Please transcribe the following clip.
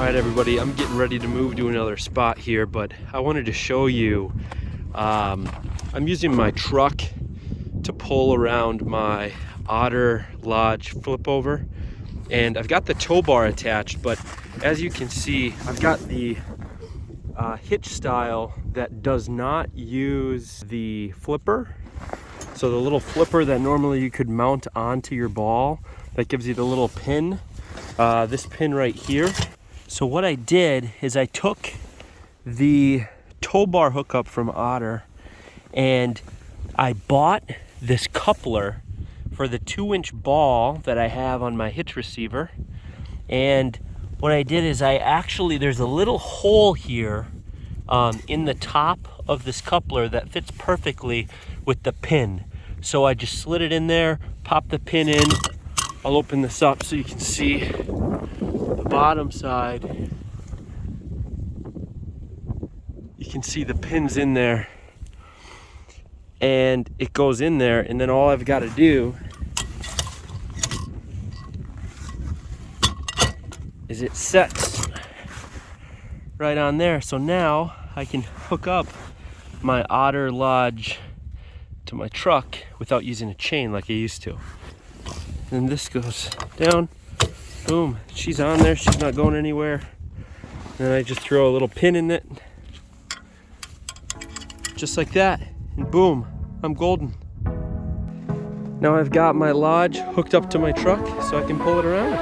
Alright everybody, I'm getting ready to move to another spot here, but I wanted to show you, I'm using my truck to pull around my Otter Lodge flip over, and I've got the tow bar attached, but as you can see, I've got the Hitch style that does not use the flipper. So the little flipper that normally you could mount onto your ball, that gives you the little pin, this pin right here. So what I did is I took the tow bar hookup from Otter and I bought this coupler for the 2-inch ball that I have on my Hitch receiver. And what I did is there's a little hole here in the top of this coupler that fits perfectly with the pin. So I just slid it in there, popped the pin in. I'll open this up so you can see the bottom side. You can see the pins in there, and it goes in there, and then all I've got to do is it sets right on there. So now I can hook up my Otter Lodge to my truck without using a chain like I used to. And this goes down, boom, she's on there, she's not going anywhere. And then I just throw a little pin in it, just like that, and boom, I'm golden. Now I've got my lodge hooked up to my truck so I can pull it around.